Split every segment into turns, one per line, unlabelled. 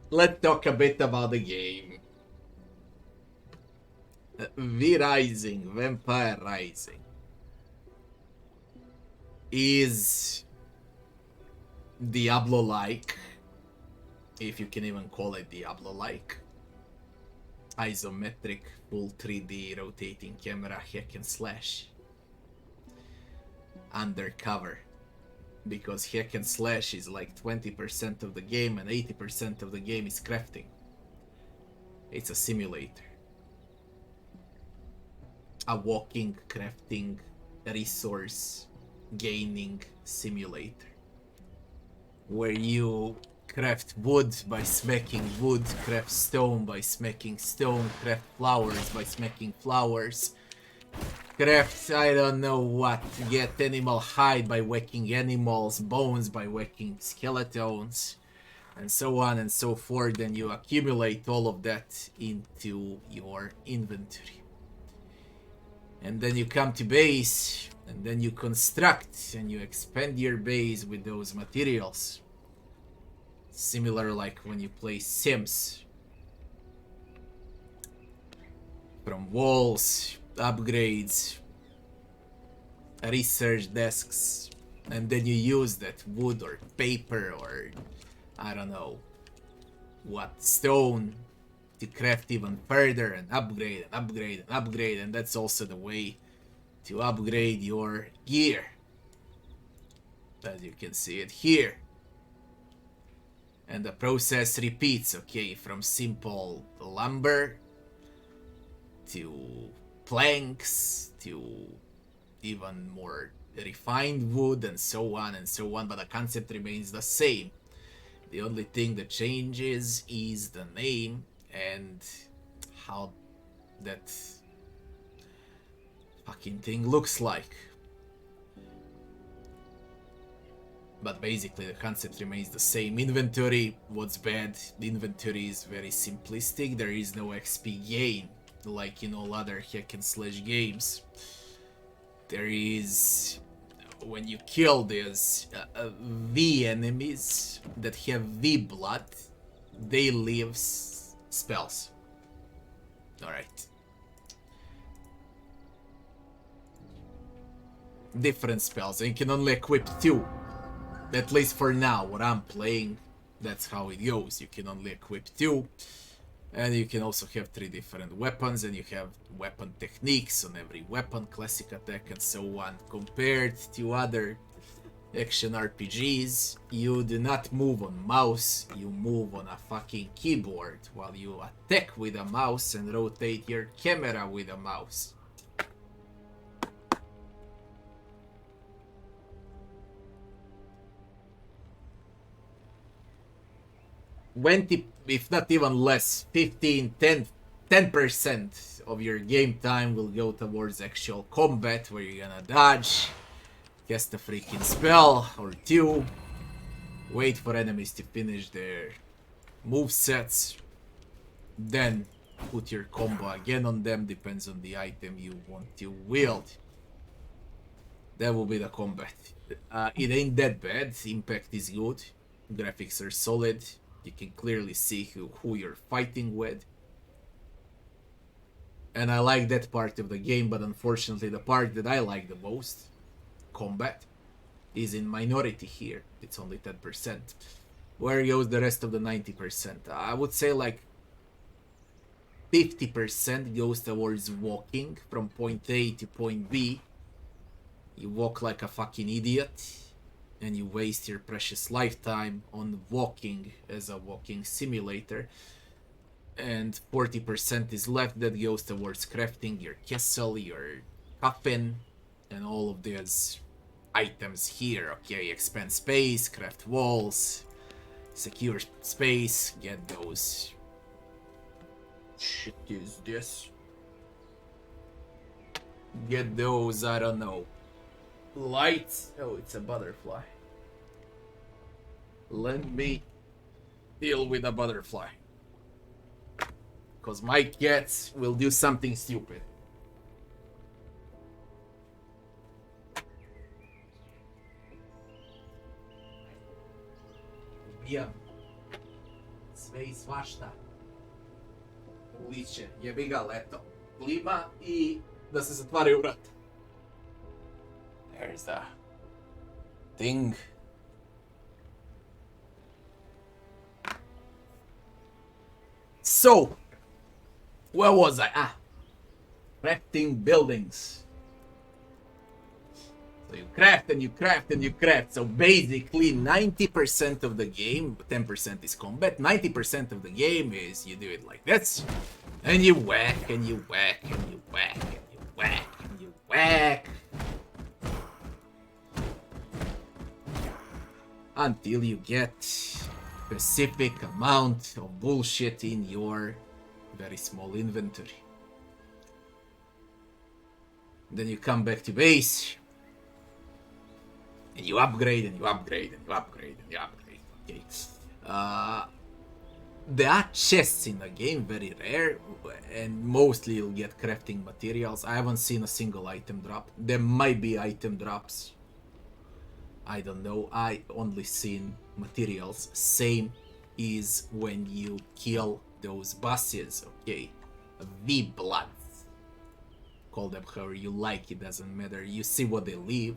let's talk a bit about the game. V Rising, Vampire Rising, is Diablo-like, if you can even call it Diablo-like. Isometric, full 3D rotating camera, hack and slash. Undercover. Because hack and slash is like 20% of the game and 80% of the game is crafting. It's a simulator. A walking, crafting, resource gaining simulator. Where you craft wood by smacking wood, craft stone by smacking stone, craft flowers by smacking flowers, craft I don't know what, get animal hide by whacking animals, bones by whacking skeletons, and so on and so forth, and you accumulate all of that into your inventory. And then you come to base, and then you construct, and you expand your base with those materials. Similar like when you play Sims. From walls, upgrades, research desks, and then you use that wood or paper or I don't know what, stone, to craft even further and upgrade and upgrade and upgrade, and that's also the way to upgrade your gear, as you can see it here. And the process repeats, okay, from simple lumber to planks to even more refined wood and so on and so on, but the concept remains the same. The only thing that changes is the name and how that fucking thing looks like. But basically the concept remains the same. Inventory, what's bad? The inventory is very simplistic. There is no XP gain like in all other hack and slash games. There is, when you kill these V enemies that have V blood, they leave spells. Alright. Different spells, and you can only equip 2. At least for now, what I'm playing, that's how it goes. You can only equip 2. And you can also have 3 different weapons, and you have weapon techniques on every weapon, classic attack, and so on. Compared to other action RPGs, you do not move on mouse, you move on a fucking keyboard, while you attack with a mouse and rotate your camera with a mouse. If not even less, 10% of your game time will go towards actual combat, where you're gonna dodge, cast a freaking spell or 2, wait for enemies to finish their movesets, then put your combo again on them, depends on the item you want to wield. That will be the combat. It ain't that bad, impact is good, graphics are solid, you can clearly see who you're fighting with. And I like that part of the game, but unfortunately the part that I like the most, combat, is in minority here. It's only 10%. Where goes the rest of the 90%? I would say like 50% goes towards walking from point A to point B. You walk like a fucking idiot, and you waste your precious lifetime on walking as a walking simulator. And 40% is left that goes towards crafting your castle, your coffin, and all of these items here. Okay, expand space, craft walls, secure space, get those. Shit is this? Get those, I don't know, lights. Oh, it's a butterfly. Let me deal with a butterfly, because my cats will do something stupid. Yeah. sve i svašta. Uliće, jebi ga leto. Klima i da se zatvaraju vrata. There's the thing. So, where was I? Crafting buildings. So you craft and you craft and you craft. So basically 90% of the game, 10% is combat, 90% of the game is you do it like this. And you whack and you whack and you whack and you whack and you whack. Until you get specific amount of bullshit in your very small inventory. Then you come back to base. And you upgrade and you upgrade and you upgrade and you upgrade. Okay. There are chests in the game, very rare, and mostly you'll get crafting materials. I haven't seen a single item drop. There might be item drops. I don't know. I only seen materials. Same is when you kill those bosses. Okay. V-bloods. Call them however you like, it doesn't matter. You see what they leave.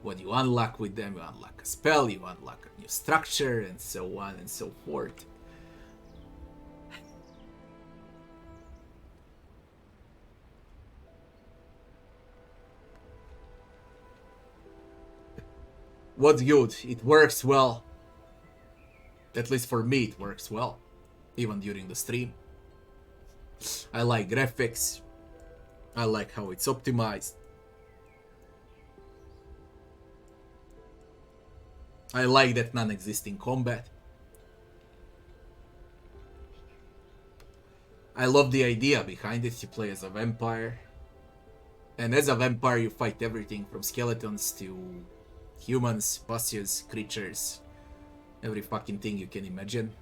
What you unlock with them, you unlock a spell, you unlock a new structure, and so on and so forth. What's good? It works well. At least for me, it works well. Even during the stream. I like graphics. I like how it's optimized. I like that non-existing combat. I love the idea behind it. You play as a vampire. And as a vampire you fight everything from skeletons to humans, bosses, creatures. Every fucking thing you can imagine.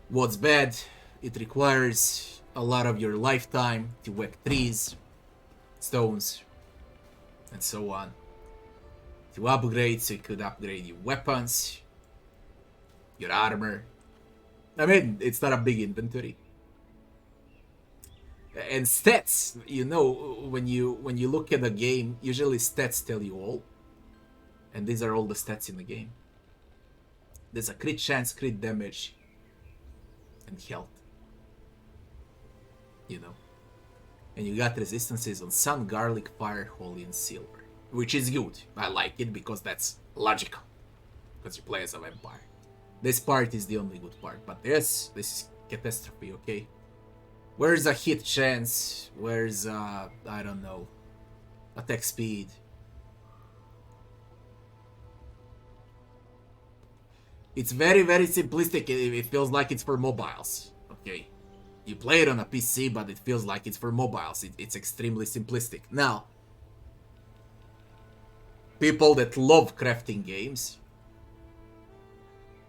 What's bad? It requires a lot of your lifetime to whack trees, stones, and so on. To upgrade, so you could upgrade your weapons, your armor. I mean, it's not a big inventory. And stats, you know, when you look at the game, usually stats tell you all. And these are all the stats in the game. There's a crit chance, crit damage, and health. You know. And you got resistances on sun, garlic, fire, holy, and silver. Which is good. I like it because that's logical. Because you play as a vampire. This part is the only good part. But this is catastrophe, okay? Where's a hit chance? Where's I don't know, attack speed? It's very, very simplistic. It feels like it's for mobiles, okay? You play it on a PC, but it feels like it's for mobiles. It's extremely simplistic. Now, people that love crafting games,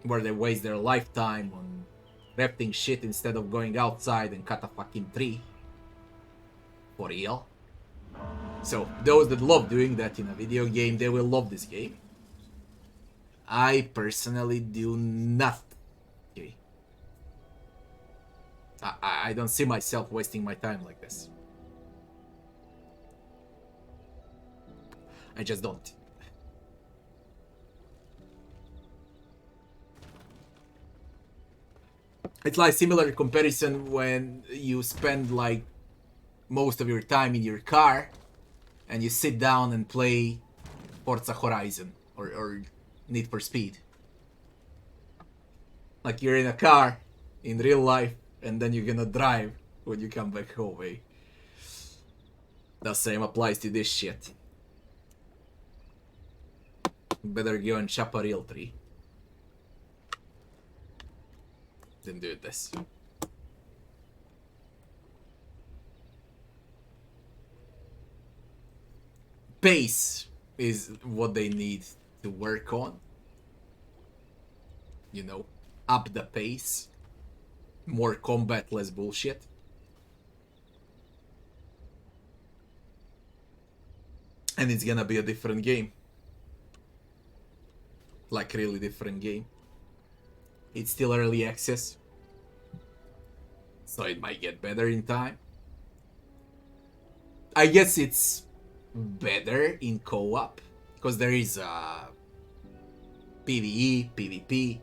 where they waste their lifetime on crafting shit instead of going outside and cut a fucking tree, for real. So, those that love doing that in a video game, they will love this game. I personally do not. Okay. I don't see myself wasting my time like this. I just don't. It's like similar comparison when you spend like most of your time in your car and you sit down and play Forza Horizon or Need for Speed. Like you're in a car in real life and then you're gonna drive when you come back home, eh? The same applies to this shit. Better go and chop a real tree than do this. Pace is what they need to work on. You know, up the pace. More combat, less bullshit. And it's gonna be a different game. Like really different game. It's still early access, so it might get better in time. I guess it's better in co-op because there is PvE, PvP.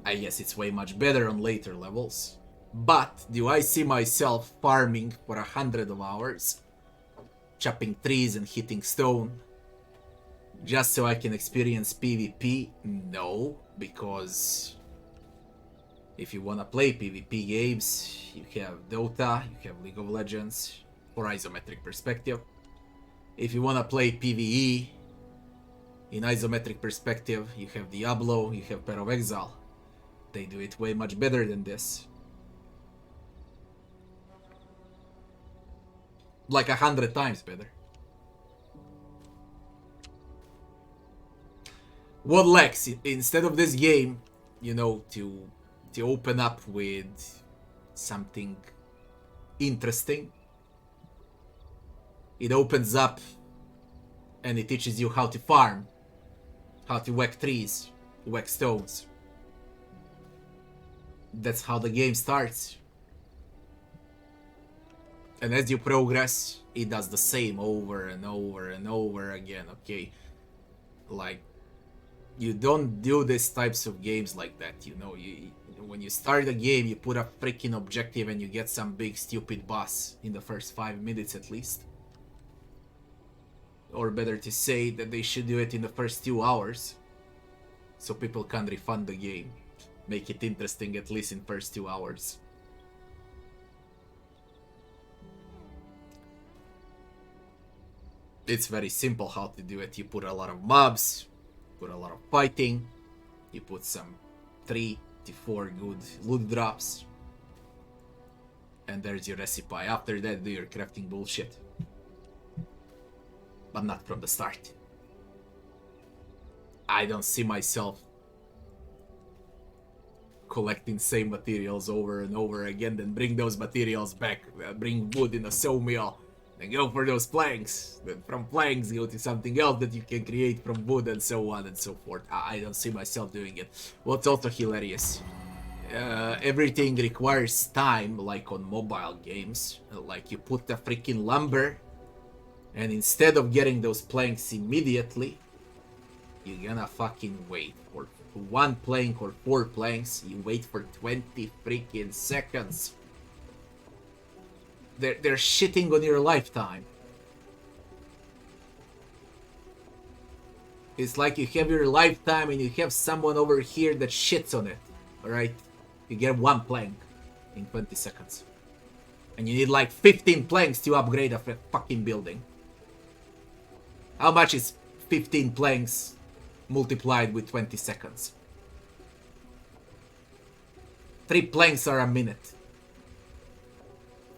I guess it's way much better on later levels. But do I see myself farming for 100 of hours, chopping trees and hitting stone, just so I can experience PvP? No, because if you wanna play PvP games, you have Dota, you have League of Legends, for isometric perspective. If you wanna play PvE in isometric perspective, you have Diablo, you have Path of Exile. They do it way much better than this. Like 100 times better. What lacks? Instead of this game, you know, to open up with something interesting, it opens up and it teaches you how to farm, how to whack trees, whack stones. That's how the game starts. And as you progress, it does the same over and over and over again, okay? Like, you don't do these types of games like that, you know? When you start a game, you put a freaking objective and you get some big stupid boss in the first 5 minutes at least. Or better to say that they should do it in the first 2 hours, so people can refund the game. Make it interesting at least in first 2 hours. It's very simple how to do it. You put a lot of mobs, put a lot of fighting, you put some 3 to 4 good loot drops, and there's your recipe. After that, do your crafting bullshit. But not from the start. I don't see myself collecting same materials over and over again, then bring those materials back, bring wood in a sawmill, then go for those planks, then from planks go to something else that you can create from wood, and so on and so forth. I don't see myself doing it. What's also hilarious, everything requires time, like on mobile games. Like you put the freaking lumber, and instead of getting those planks immediately, you're gonna fucking wait for 1 plank or 4 planks. You wait for 20 freaking seconds. They're shitting on your lifetime. It's like you have your lifetime and you have someone over here that shits on it. Alright? You get 1 plank in 20 seconds. And you need like 15 planks to upgrade a fucking building. How much is 15 planks multiplied with 20 seconds? 3 planks are a minute.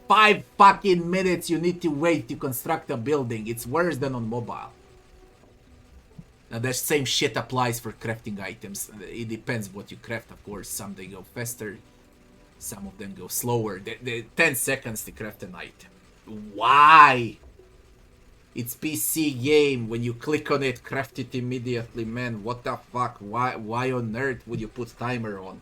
5 fucking minutes you need to wait to construct a building. It's worse than on mobile. Now the same shit applies for crafting items. It depends what you craft, of course. Some they go faster, some of them go slower. They're 10 seconds to craft an item. Why? It's PC game. When you click on it, craft it immediately, man. What the fuck? Why on earth would you put timer on?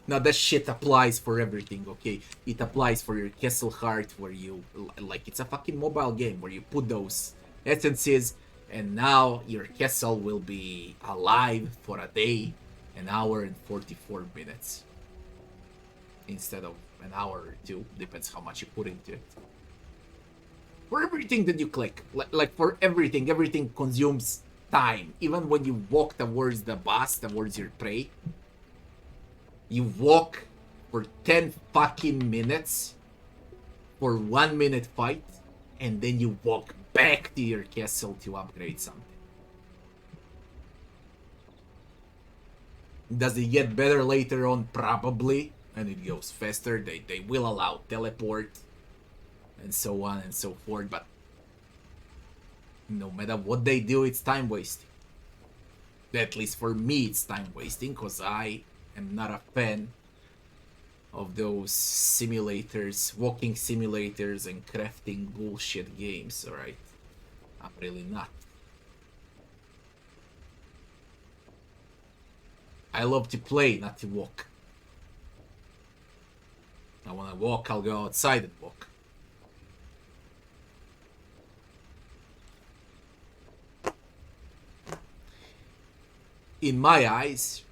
Now that shit applies for everything, okay? It applies for your Castle Heart, where you, like, it's a fucking mobile game where you put those essences, and now your castle will be alive for a day, 1 hour and 44 minutes. Instead of an hour or 2, depends how much you put into it. For everything that you click, like for everything consumes time. Even when you walk towards the boss, towards your prey, you walk for 10 fucking minutes for 1 minute fight, and then you walk back to your castle to upgrade something. Does it get better later on? Probably. And it goes faster. They will allow teleport and so on and so forth, but no matter what they do, it's time wasting. At least for me, it's time wasting, because I am not a fan of those simulators, walking simulators and crafting bullshit games, alright? I'm really not. I love to play, not to walk. I wanna walk, I'll go outside and walk. In my eyes,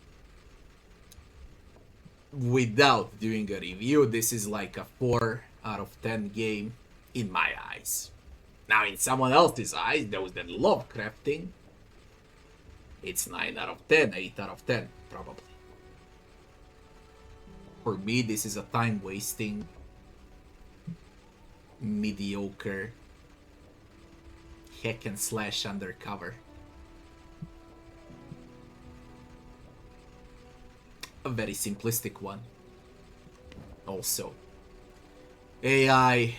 without doing a review, this is like a 4 out of 10 game in my eyes. Now, in someone else's eyes, those that love crafting, it's 9 out of 10, 8 out of 10, probably. For me, this is a time-wasting, mediocre, hack and slash undercover. A very simplistic one. Also, AI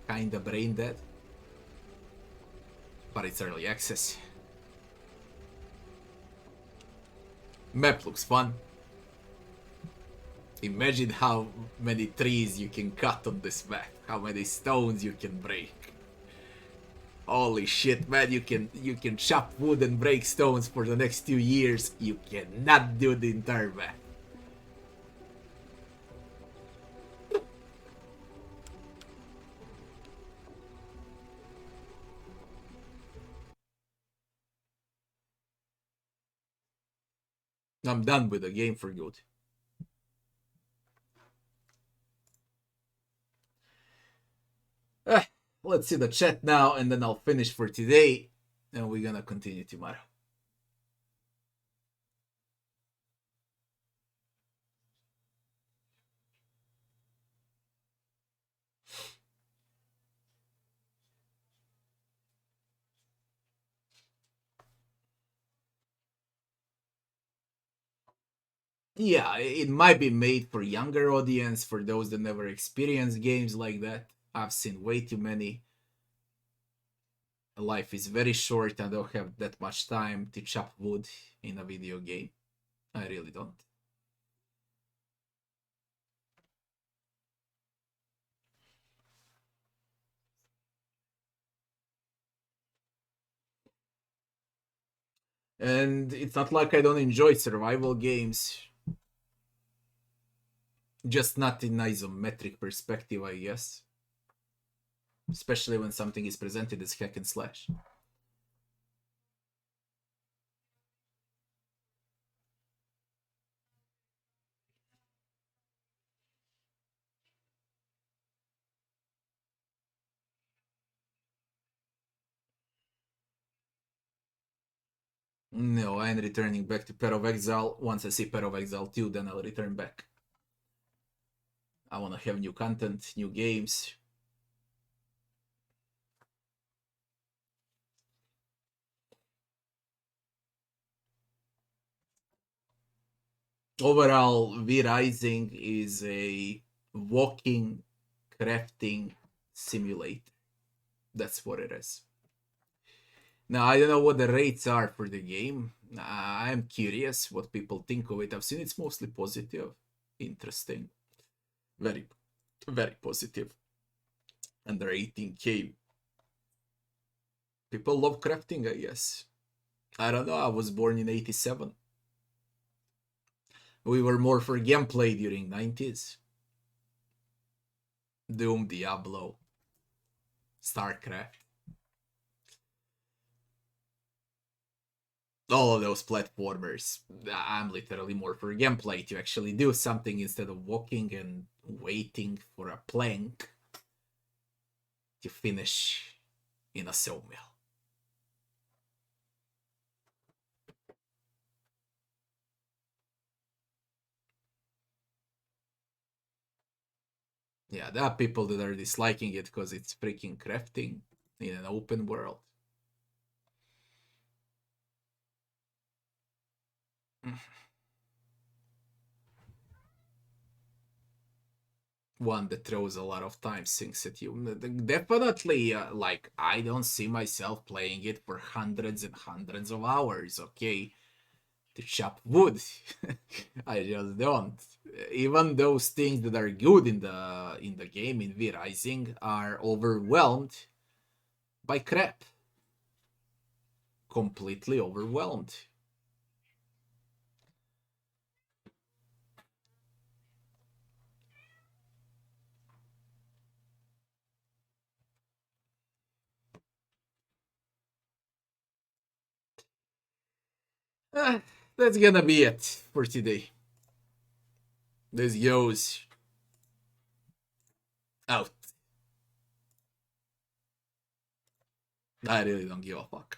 kinda brain dead, but it's early access. Map looks fun. Imagine how many trees you can cut on this map, how many stones you can break. Holy shit, man, you can chop wood and break stones for the next 2 years. You cannot do the entire map. I'm done with the game for good. Let's see the chat now, and then I'll finish for today, and we're gonna continue tomorrow. Yeah, it might be made for younger audience, for those that never experienced games like that. I've seen way too many. Life is very short. I don't have that much time to chop wood in a video game. I really don't. And it's not like I don't enjoy survival games. Just not in isometric perspective, I guess. Especially when something is presented as hack and slash. No, I ain't returning back to Path of Exile. Once I see Path of Exile 2, then I'll return back. I wanna have new content, new games. Overall, V Rising is a walking crafting simulator. That's what it is. Now, I don't know what the rates are for the game. I'm curious what people think of it. I've seen it's mostly positive, interesting, very, very positive. Under 18K. People love crafting, I guess. I don't know, I was born in 87. We were more for gameplay during 90s. Doom, Diablo, StarCraft. All of those platformers. I'm literally more for gameplay, to actually do something instead of walking and waiting for a plank to finish in a sawmill. Yeah, there are people that are disliking it because it's freaking crafting in an open world. One that throws a lot of time sinks at you. Definitely, like, I don't see myself playing it for hundreds and hundreds of hours, okay? To chop wood. I just don't. Even those things that are good in the game in V Rising are overwhelmed by crap. completely overwhelmed. That's gonna be it for today. This goes out. I really don't give a fuck.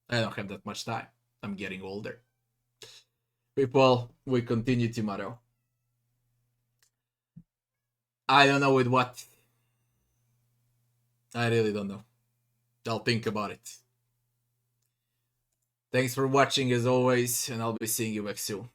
I don't have that much time. I'm getting older. People, we continue tomorrow. I don't know with what. I really don't know. I'll think about it. Thanks for watching as always, and I'll be seeing you back soon.